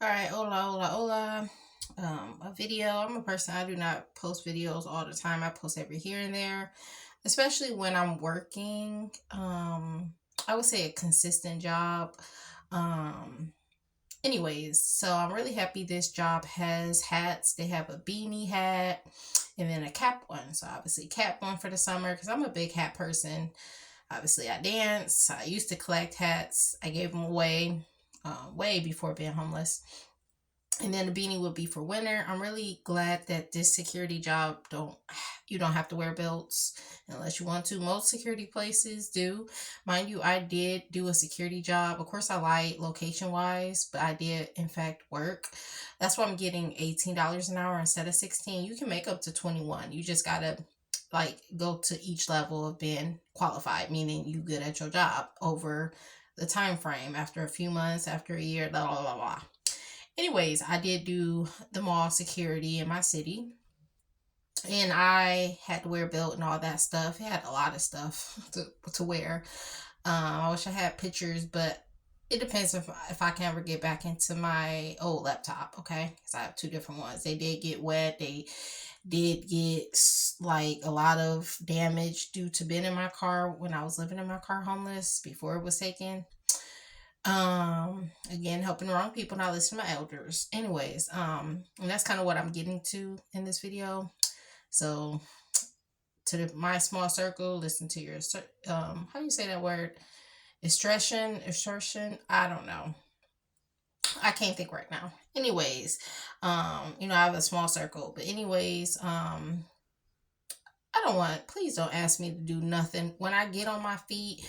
All right, hola, hola, hola. A video. I'm a person, I do not post videos all the time. I post every here and there, especially when I'm working. I would say a consistent job. Um, Anyways, so I'm really happy this job has hats. They have a beanie hat and then a cap one. So obviously cap one for the summer because I'm a big hat person. Obviously, I dance. I used to collect hats. I gave them away way before being homeless, and then the beanie would be for winter. I'm really glad that this security job don't you don't have to wear belts unless you want to. Most security places do. Mind you, I did do a security job. Of course I lied location wise, but I did in fact work. That's why I'm getting $18 an hour instead of 16. You can make up to 21. You just gotta like go to each level of being qualified, meaning you good at your job over the time frame after a few months, after a year, blah blah blah blah. Anyways, I did do the mall security in my city, and I had to wear a belt and all that stuff. It had a lot of stuff to wear. I wish I had pictures, but it depends if I can ever get back into my old laptop, okay? Because I have two different ones. They did get wet. They did get like a lot of damage due to being in my car when I was living in my car homeless before it was taken. Again, helping the wrong people, not listening to my elders. Anyways, and that's kind of what I'm getting to in this video. So my small circle, listen to your how do you say that word? Extortion. I don't know. I can't think right now. Anyways, I have a small circle, but anyways, I don't want. Please don't ask me to do nothing when I get on my feet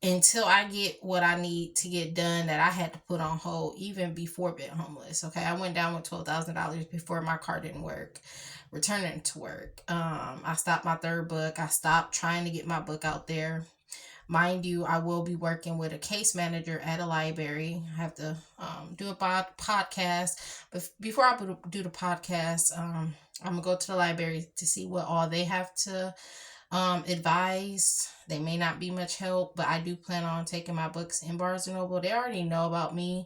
until I get what I need to get done that I had to put on hold even before being homeless. Okay, I went down with $12,000 before my car didn't work, returning to work. I stopped my third book. I stopped trying to get my book out there. Mind you, I will be working with a case manager at a library. I have to do a podcast. But before I do the podcast, I'm going to go to the library to see what all they have to advise. They may not be much help, but I do plan on taking my books in Barnes and Noble. They already know about me.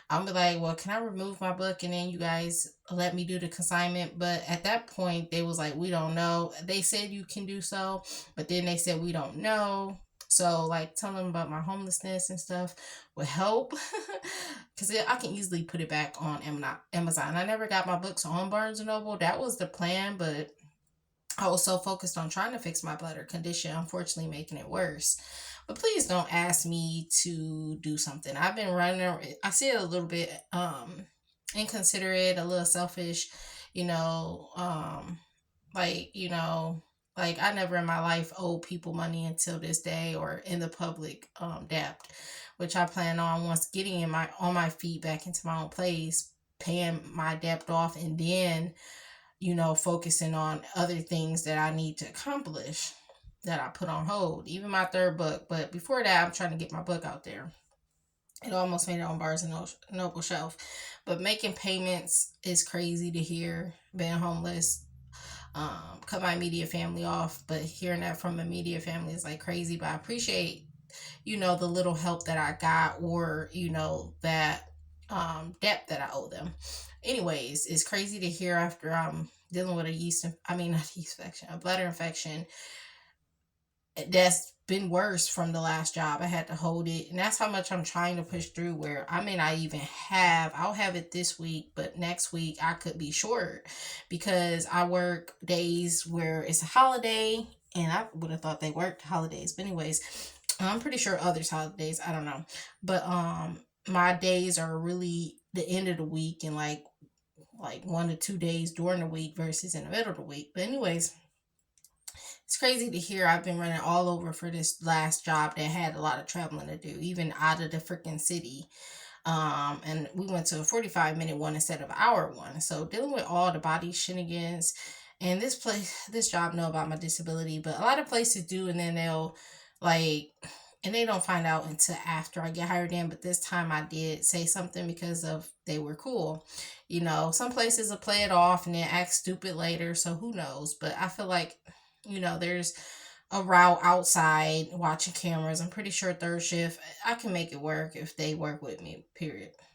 I'm be like, well, can I remove my book and then you guys let me do the consignment? But at that point, they was like, we don't know. They said you can do so, but then they said we don't know. So like telling them about my homelessness and stuff would help because I can easily put it back on Amazon. I never got my books on Barnes and Noble. That was the plan, but I was so focused on trying to fix my bladder condition, unfortunately making it worse. But please don't ask me to do something. I've been running. I see it a little bit inconsiderate, a little selfish, you know. Like like I never in my life owed people money until this day or in the public debt, which I plan on once getting in my on my feet back into my own place, paying my debt off, and then focusing on other things that I need to accomplish that I put on hold, even my third book. But before that, I'm trying to get my book out there. It almost made it on Barnes and Noble shelf. But making payments is crazy to hear. Being homeless, cut my immediate family off. But hearing that from immediate family is like crazy. But I appreciate, the little help that I got, or, that debt that I owe them. Anyways, it's crazy to hear after I'm dealing with not yeast infection, a bladder infection that's been worse from the last job. I had to hold it, and that's how much I'm trying to push through. Where I may not even I'll have it this week, but next week I could be short because I work days where it's a holiday, and I would have thought they worked holidays. But anyways, I'm pretty sure others holidays. I don't know, but my days are really the end of the week and like 1 to 2 days during the week versus in the middle of the week. But anyways, it's crazy to hear. I've been running all over for this last job that had a lot of traveling to do, even out of the freaking city. And we went to a 45-minute one instead of an hour one. So dealing with all the body shenanigans, and this job know about my disability, but a lot of places do, and then they'll like, and they don't find out until after I get hired in. But this time I did say something because of they were cool. Some places will play it off and then act stupid later. So who knows? But I feel like, there's a route outside watching cameras. I'm pretty sure third shift, I can make it work if they work with me, period.